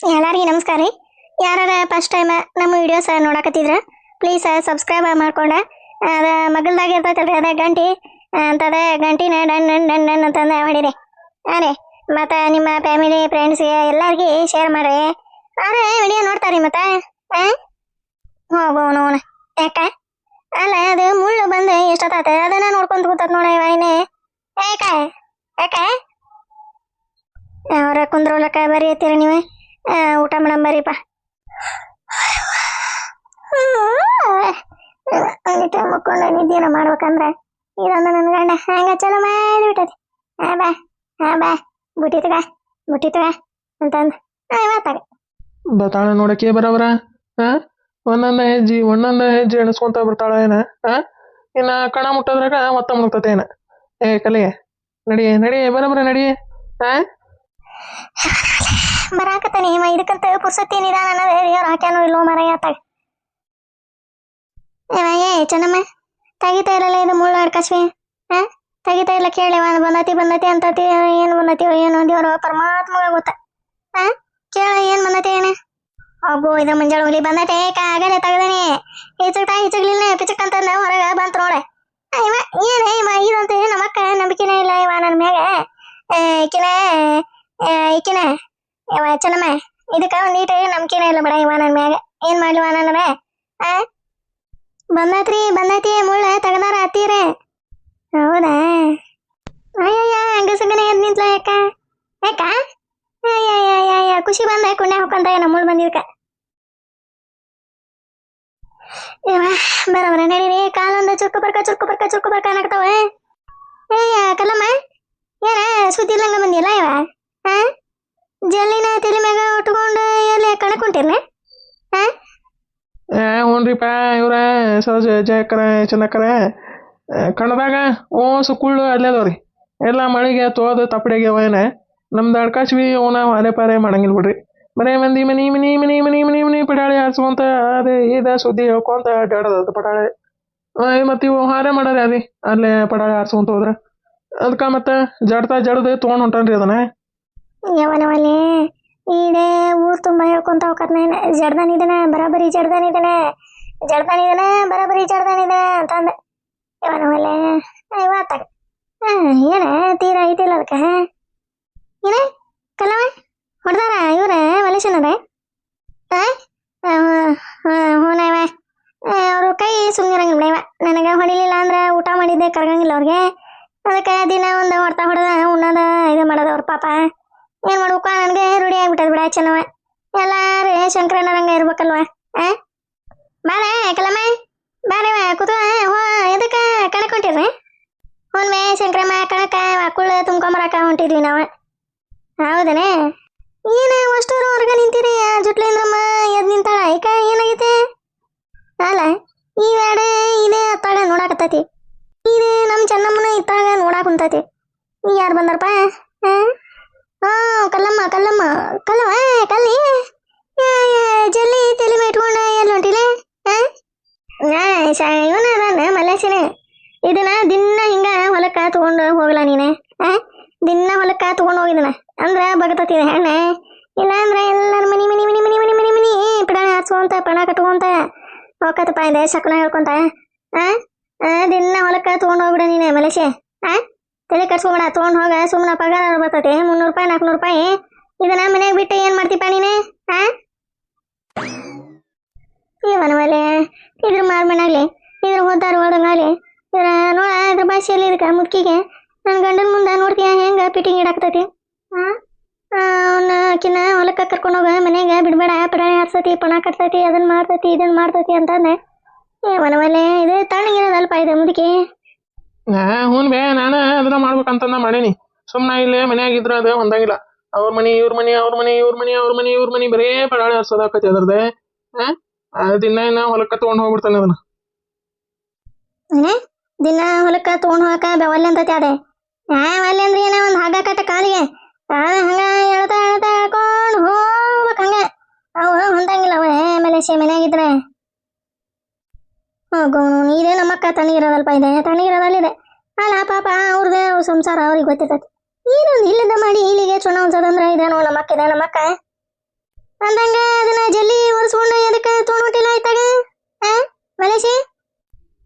ಎಲ್ಲರಿಗೂ ನಮಸ್ಕಾರ ರೀ. ಯಾರು ಫಸ್ಟ್ ಟೈಮ್ ನಮ್ಮ ವಿಡಿಯೋಸ್ ನೋಡಕತ್ತಿದ್ರ ಪ್ಲೀಸ್ ಸಬ್ಸ್ಕ್ರೈಬ್ ಮಾಡ್ಕೊಂಡ ಅದ ಮಗಲ್ದಾಗ ಇರ್ತೈತಲ್ರಿ ಅದ ಗಂಟಿ ಅಂತದ ಗಂಟಿನ ಡನ್ ಡನ್ ಡನ್ ಡನ್ ಅಂತಂದ ಹೊಡಿರಿ. ಅರೆ ಮತ್ತು ನಿಮ್ಮ ಫ್ಯಾಮಿಲಿ ಫ್ರೆಂಡ್ಸ್ಗೆ ಎಲ್ಲರಿಗೂ ಶೇರ್ ಮಾಡ್ರಿ. ಅರೆ ವಿಡಿಯೋ ನೋಡ್ತಾರಿ ಮತ್ತೆ ಹೋಗೋ ನೋಡ ಯಾಕ ಅಲ್ಲ ಅದು ಮುಳ್ಳು ಬಂದು ಎಷ್ಟೊತ್ತಾತ ಅದನ್ನ ನೋಡ್ಕೊಂತ ಕೂತತ್ ನೋಡ ಇನ್ನೇ ಯಾಕ ಯಾಕ ಅವ್ರ ಕುಂದ್ರೋಲಕ್ಕ ಬರೀ ಐತಿರಿ ನೀವು. ಊಟ ಮಾಡಮ್ ಬರೀಪ. ಮಕ್ಕೊಂಡ ನಿದ್ದೇನ ಮಾಡ್ಬೇಕಂದ್ರೆ ಇದೊಂದು ನನ್ನ ಗಂಡ ಹಂಗ ಚಲೋ ಮಾಡಿಬಿಟ್ಟತಿ. ಬಾ ಬುಟ್ಟಿ ತಗ ಅಂತಂದು ಮಾತಾಗ ಬರ್ತಾಳೆ ನೋಡಕ್ಕೆ ಬರವರ. ಒಂದೊಂದ ಹೆಜ್ಜೆ ಎಣಿಸ್ಕೊಂತ ಬರ್ತಾಳ ಏನ. ಇನ್ನ ಕಣ ಮುಟ್ಟದ್ರಾಗ ಮತ್ತ ಮುಗ್ತತೆ ಏನ. ಕಲಿಯ ನಡಿಯೇ ಬರಬರ ನಡಿಯೇ. ಬರಾಕತ್ತಾನೆ ಇದಕ್ಕಂತ ಪುರ್ಸತಿ ನಿಧಾನ ಅನ್ನೋದು ದೇವ್ರು ಹಾಕ್ಯಾನೋ ಇಲ್ಲೋ ಮರ ಆತಾಗ. ಚೆನ್ನಮ್ಮ ತೆಗಿತಾ ಇರಲ್ಲ ಇದು ಮುಳ್ಳು ಅಡ್ಕಸ್ವಿ. ತೆಗಿತಾ ಇಲ್ಲ ಕೇಳಿ ಬಂದತಿ ಅಂತತಿ. ಏನು ಬಂದತಿ ಏನು ದೇವ್ರು ಪರಮಾತ್ಮಗ ಗೊತ್ತ. ಕೇಳ ಏನ್ ಬಂದತಿ ಏನ. ಅಬ್ಬೋ ಇದು ಮುಂಜಾಳೆ ಹುಲಿ ಬಂದತೆ ಆಗಲೇ ತೆಗದನಿ. ಹಿಚಗ್ಲಿಲ್ಲ ಪಿಚಕ್ ಅಂತಂದ ಹೊರಗ ಬಂತ ನೋಡ. ಇದಂತ ನಮ್ಮಕ್ಕ ನಂಬಿಕೆನೇ ಇಲ್ಲ ಇವ ನನ್ನ ಮ್ಯಾಗ. ಈಕಿನ ಚೆನ್ನಮ್ಮ ಇದಕ್ಕ ಒಂದೀಟ ನಂಬಿಕೆನೇ ಇಲ್ಲ ಬಿಡ ಇವ ನನ್ನ ಮ್ಯಾಗ. ಏನ್ ಮಾಡ್ಲಿವ ನನ್ನ ಬಂದೈತಿ ಮುಳ್ಳ ತೆಗದಾರ ಹತ್ತೀರ. ಹೌದಾ ಅಯ್ಯಯ್ಯ ಹಂಗಸಗನೆ ಎದ್ ನಿಂತ್ಲ ಯಾಕ ಅಯ್ಯಯ್ಯ ಖುಷಿ ಬಂದ ಕುಂಡೆ ಹಾಕೊಂತ ಏನ ಮುಳ್ಳು ಬಂದಿದ್ಕ. ಬರಬರ ನಡೀರಿ. ಕಾಲೊಂದ ಚುರ್ಕು ಬರ್ಕ ಅನ್ನಕತ್ತಾವ. ಕಲ್ಲಮ್ಮ ಏನ ಸುದ್ದಿ ಇಲ್ಲಂಗ ಬಂದಿಲ್ಲ ಇವ. ಜಲ್ಲಿನ ತಲೆ ಮ್ಯಾಗ ಉಟ್ಕೊಂಡು ಎಲ್ಲಿ ಕಣಕುಂಟಿರ್ನ. ಹ್ಞೂನ್ರಿಪ್ಪ ಇವ್ರ ಸಹಜ ಜಯಕರ ಚೆನ್ನಕರ ಕಣದಾಗ ಸುಕ್ಕುಳ್ಳು ಅಲ್ಲೇದವ್ರಿ. ಎಲ್ಲ ಮಳಿಗೆ ತೋದು ತಪ್ಪಡಿಗೆ ಏನ ನಮ್ದು ಅಡ್ಕಾಶ್ವಿ ಅವನ ಅಲೆ ಪಾರೆ ಮಾಡಂಗಿಲ್ಲ ಬಿಡ್ರಿ. ಬರೇ ಮಂದಿ ಮನಿ ಪಟಾಳೆ ಹಾರಿಸ್ಕೊಂತ ಅದೇ ಇದ ಸುದ್ದಿ ಹೇಳ್ಕೊಂತ ಅಡ್ಡಾಡೋದು ಪಟಾಳೆ. ಮತ್ತು ಇವು ಹಾರೆ ಮಾಡಾರೆ ಅದಿ ಅಲ್ಲೇ ಪಟಾಳೆ ಹಾರಿಸ್ಕೊಂತ ಹೋದ್ರ ಅದಕ್ಕೆ ಮತ್ತೆ ಜಡ್ದು ತೊಗೊಂಡು ಹೊಂಟನ್ರಿ ಅದನ್ನ. ಯವನವಲ್ಲಿ ಈಡೇ ಊರ್ ತುಂಬಾ ಹೇಳ್ಕೊಂತ ಹೋಗತ್ ಜಡ್ದಾನಿದನ ಬರಾಬರಿ ಜಡ್ದಾನಿದನ ಅಂತಂದ. ಯವನವಲ್ಲೇ ಇವತ್ತಾಗ ಏನ ತೀರ ಐತಿಲ್ಲ ಅದಕ್ಕೆ. ಏನ ಕಲ್ಲವ ಹೊಡ್ದಾರ ಇವ್ರ ಮಲೇಶನದ. ಹೂನವ ಅವ್ರ ಕೈ ಸುಮ್ಮಿರಂಗಿಲ್ಲ ಇವ. ನನಗೆ ಹೊಡಿಲಿಲ್ಲ ಅಂದ್ರೆ ಊಟ ಮಾಡಿದ್ದೆ ಕರ್ಗಂಗಿಲ್ಲ ಅವ್ರಿಗೆ. ಅದಕ್ಕೆ ದಿನ ಒಂದು ಹೊಡ್ದ ಉಣ್ಣದ ಇದು ಮಾಡೋದು ಅವ್ರ ಪಾಪ. ಏನ್ ಮಾಡ್ಬೇಕ ನನಗೆ ರೂಢಿ ಆಗ್ಬಿಟ್ಟದ ಬಿಡ ಚೆನ್ನವ. ಎಲ್ಲಾರು ಶಂಕರಣ್ಣರಂಗ ಇರ್ಬೇಕಲ್ವ. ಬಾರ ಕಲಮ್ಮ ಬಾರವ ಕೂತ ಎದಕ್ಕ ಕಣಕ್ ಹೊಂಟಿರ್ರಿ. ಹುಣ್ಮೆ ಶಂಕರಮ್ಮ ಕಣಕ ಕುಳ್ಳು ತುಂಬ್ಕೊಂಬರಕ ಹೊಂಟಿದ್ವಿ ನಾವು. ಹೌದನೇ ಏನ ಅಷ್ಟೂರು ಹೊರಗ ನಿಂತೀರಿ. ಜುಟ್ಲೇಂದ್ರಮ್ಮ ಎದ್ ನಿಂತಾಳ ಈಕ ಏನಾಗೈತೆ ಅಲ್ಲ. ಈ ವ್ಯಾಡ ಇದೇ ಅತ್ತಾಗ ನೋಡಾಕತ್ತೈತಿ. ಇದು ನಮ್ಮ ಚೆನ್ನಮ್ಮನ ಇತ್ತಾಗ ನೋಡಾಕ ಕುಂತೈತಿ. ಯಾರು ಬಂದಾರಪ್ಪ. ಕಲ್ಲಮ್ಮ ಕಲ್ಲಿ ಜಲ್ಲಿ ತಲೆ ಇಟ್ಕೊಂಡ ಎಲ್ಲಿ ಹೊಂಟಿಲ್ಲ. ಇವನ ಅದಾನ ಮಲೇಶಿನ. ಇದನ್ನ ದಿನ ಹಿಂಗ ಹೊಲಕ್ಕ ತಗೊಂಡು ಹೋಗ್ಲ ನೀನೆ. ದಿನ ಹೊಲಕ್ಕ ತಗೊಂಡು ಹೋಗಿದನ ಅಂದ್ರ ಬಗತತಿದೆ ಹೆಣ್ಣ. ಇಲ್ಲ ಅಂದ್ರೆ ಎಲ್ಲಾರು ಮನಿ ಪಿಡಾಣಿ ಹಾರಿಸ್ಕೊಂತ ಪಣ ಕಟ್ಕೊಂತ ಹೋಗತ್ತಪ್ಪ ಇದೆ ಶಕನ ಹೇಳ್ಕೊಂತ. ದಿನ ಹೊಲಕ್ಕ ತಗೊಂಡು ಹೋಗ್ಬಿಡ ನೀನೆ ಮಲೇಶೆ. ತಲೆ ಕಟ್ಸ್ಕೊಬೇಡ ತೊಗೊಂಡು ಹೋಗ. ಸುಮ್ಮನೆ ಪಗಾರ ಬರ್ತೈತಿ 300 ರೂಪಾಯಿ 400 ರೂಪಾಯಿ. ಇದನ್ನ ಮನೆಯಾಗ ಬಿಟ್ಟು ಏನ್ ಮಾಡ್ತೀಪ ನೀನೆ. ಇವನವಲ್ಲೇ ಇದ್ರ ಮಾರ್ಮನಾಗ್ಲಿ ಇದ್ರ ಹೋದಾರ ಹೋದಂಗಾಗ್ಲಿ ಇದ್ರ ನೋಡ ಇದ್ರ ಭಾಷೆಯಲ್ಲಿ ಇದಕ್ಕ ಮುದ್ಕಿಗೆ ನನ್ನ ಗಂಡನ ಮುಂದೆ ನೋಡ್ತೀಯ ಹೆಂಗ ಪಿಟಿಂಗ್ ಇಡಾಕ್ತೈತಿ. ಅವನಕಿನ್ನ ಹೊಲಕ್ಕ ಕರ್ಕೊಂಡು ಹೋಗ ಮನ್ಯಾಗ ಬಿಡ್ಬೇಡ. ಪಡಾಣಿ ಹಾರ್ಸತಿ ಪಣ ಕಟ್ತೈತಿ ಅದನ್ನ ಮಾಡ್ತೈತಿ ಅಂತಂದೆ. ಇವನವಲ್ಲೇ ಇದು ತಣ್ಣಗಿರೋದಲ್ಪ ಇದೆ ಮುದುಕಿ. ಹ್ಞೂ ಬೇ ನಾನು ಅದನ್ನ ಮಾಡ್ಬೇಕಂತಂದ ಮಾಡೀನಿ. ಸುಮ್ಮನೆ ಇಲ್ಲೇ ಮನ್ಯಾಗಿದ್ರ ಅದು ಹೊಂದಂಗಿಲ್ಲ. ಅವ್ರ ಮನಿ ಇವ್ರ ಮನಿ ಬರೇ ಪಡಾಳೆ ಹರ್ಸೋದಾಕತಿ ಅದ್ರದ್ದೆ. ದಿನ ಹೊಲಕ್ಕ ತಗೊಂಡು ಹೋಗ್ಬಿಡ್ತಾನೆ ಅದನ್ನ. ದಿನ ಹೊಲಕ್ಕ ತಗೊಂಡು ಹೋಗಕ ಬೆವಲ್ಲೆ ಅಂತತಿ ಅದೇ. ಒಲ್ಲೆ ಅಂದ್ರೆ ಏನ ಒಂದು ಹಗ್ಗ ಕಟ್ಟ ಕಾಲಿಗೆ ಹಂಗ ಹೇಳ್ತಾ ಹೇಳ್ಕೊಂಡು ಹೋಗ್ಬೇಕು. ಹಂಗ ಅವು ಹೊಂದಂಗಿಲ್ಲ ಅವ ಮಲೇಶಿ ಮನ್ಯಾಗಿದ್ರೆ. ಹೋಗೋನು ಇದೇ ನಮ್ಮಕ್ಕ ತಣ್ಣಗಿರೋದಲ್ಪ ಇದೆ ತಣ್ಣಗಿರೋದಲ್ಲಿದೆ. ಅಲ್ಲ ಪಾಪ ಅವ್ರದೇ ಸಂಸಾರ ಅವ್ರಿಗೆ ಗೊತ್ತಿರ್ತೈತಿ. ಏನೊಂದು ಇಲ್ಲದ ಮಾಡಿ ಇಲ್ಲಿಗೆ ಚುನಾವಣೆ ಅಂದ್ರೆ ಇದೇನೋ ನಮ್ಮಕ್ಕ ಅಂದಂಗ